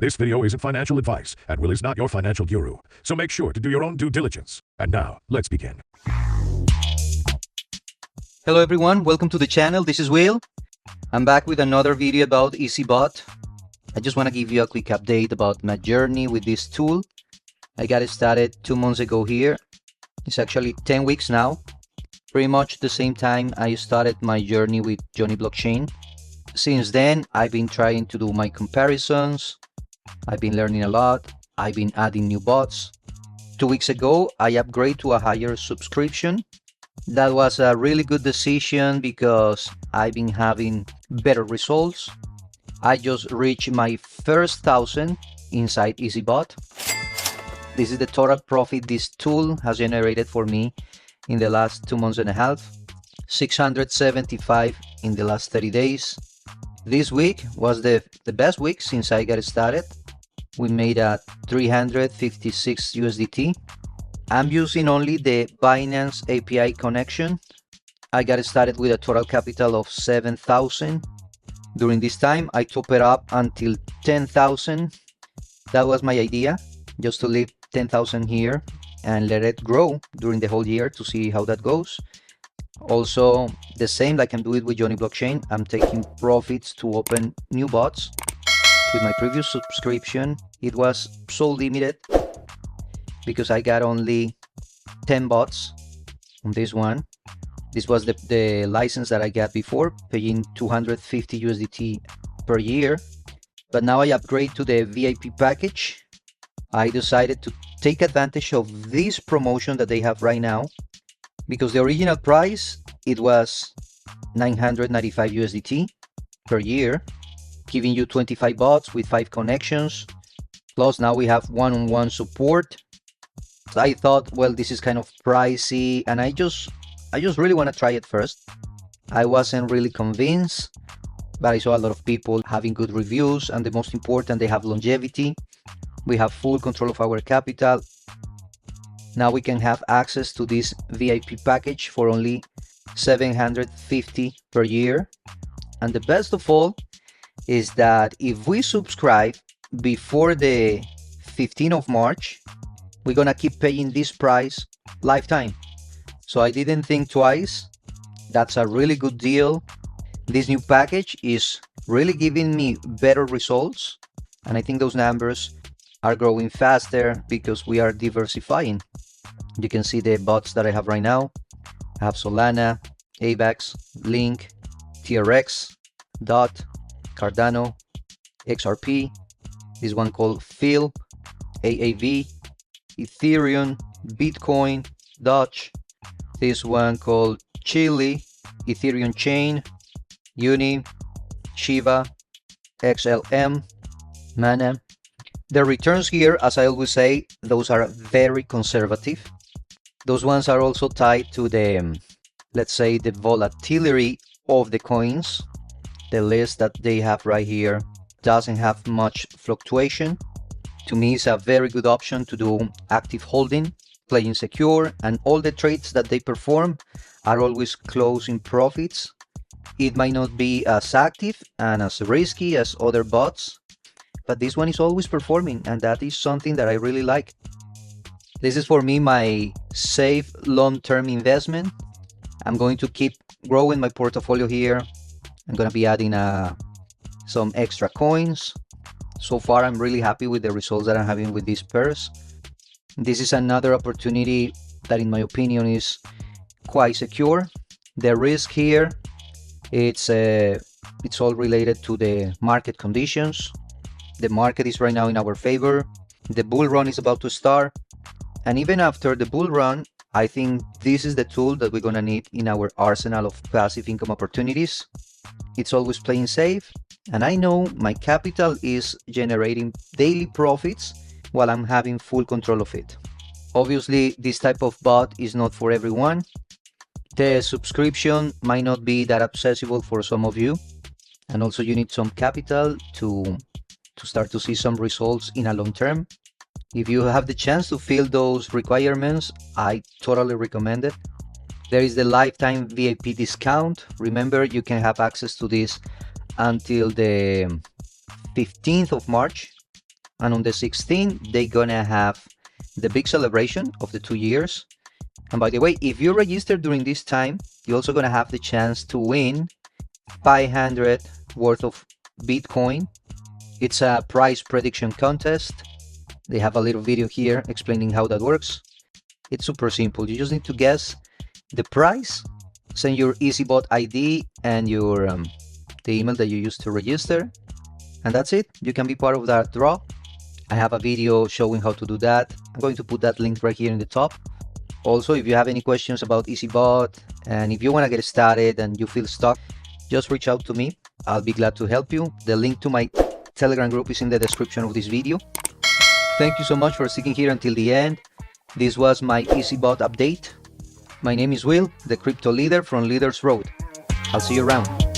This video isn't financial advice, and Will is not your financial guru, so make sure to do your own due diligence. And now, let's begin. Hello everyone, welcome to the channel. This is Will. I'm back with another video about EasyBot. I just want to give you a quick update about my journey with this tool. I got it started 2 months ago here. It's actually 10 weeks now. Pretty much the same time I started my journey with Johnny Blockchain. Since then, I've been trying to do my comparisons. I've been learning a lot. I've been adding new bots. 2 weeks ago, I upgraded to a higher subscription. That was a really good decision because I've been having better results. I just reached my first 1,000 inside EasyBot. This is the total profit this tool has generated for me in the last 2 months and a half. 675 in the last 30 days. This week was the best week since I got started. We made a 356 USDT. I'm using only the Binance API connection. I got started with a total capital of 7,000. During this time, I top it up until 10,000. That was my idea, just to leave 10,000 here and let it grow during the whole year to see how that goes. Also, the same like I'm doing with Johnny Blockchain, I'm taking profits to open new bots. With my previous subscription, it was so limited because I got only 10 bots on this one. This was the license that I got before, paying 250 USDT per year. But now I upgrade to the VIP package. I decided to take advantage of this promotion that they have right now, because the original price, it was 995 USDT per year, giving you 25 bots with 5 connections. Plus now we have one-on-one support. I thought, well, this is kind of pricey, and I just really want to try it first. I wasn't really convinced, but I saw a lot of people having good reviews, and the most important, they have longevity. We have full control of our capital. Now we can have access to this VIP package for only 750 per year. And the best of all is that if we subscribe before the 15th of March, we're gonna keep paying this price lifetime. So I didn't think twice. That's a really good deal. This new package is really giving me better results, and I think those numbers are growing faster because we are diversifying. You can see the bots that I have right now. I have Solana, AVAX, Link, TRX, DOT, Cardano, XRP, this one called Phil, AAV, Ethereum, Bitcoin, Doge, this one called Chili, Ethereum Chain, Uni, Shiba, XLM, Mana. The returns here, as I always say, those are very conservative. Those ones are also tied to the, let's say, the volatility of the coins. The list that they have right here doesn't have much fluctuation. To me, it's a very good option to do active holding, playing secure, and all the trades that they perform are always closing profits. It might not be as active and as risky as other bots, but this one is always performing, and that is something that I really like. This is for me my safe long-term investment. I'm going to keep growing my portfolio here. I'm going to be adding some extra coins. So far, I'm really happy with the results that I'm having with this pairs. This is another opportunity that, in my opinion, is quite secure. The risk here, it's all related to the market conditions. The market is right now in our favor. The bull run is about to start. And even after the bull run, I think this is the tool that we're going to need in our arsenal of passive income opportunities. It's always playing safe. And I know my capital is generating daily profits while I'm having full control of it. Obviously, this type of bot is not for everyone. The subscription might not be that accessible for some of you. And also you need some capital to start to see some results in a long term. If you have the chance to fill those requirements, I totally recommend it. There is the lifetime VIP discount. Remember, you can have access to this until the 15th of March. And on the 16th, they're gonna have the big celebration of the 2 years. And by the way, if you register during this time, you're also gonna have the chance to win 500 worth of Bitcoin. It's a price prediction contest. They have a little video here explaining how that works. It's super simple. You just need to guess the price, send your EasyBot ID and your the email that you used to register, and that's it. You can be part of that draw. I have a video showing how to do that. I'm going to put that link right here in the top. Also, if you have any questions about EasyBot and if you want to get started and you feel stuck, just reach out to me. I'll be glad to help you. The link to my Telegram group is in the description of this video. Thank you so much for sticking here until the end. This was my EasyBot update. My name is Will, the crypto leader from Leaders Road. I'll see you around.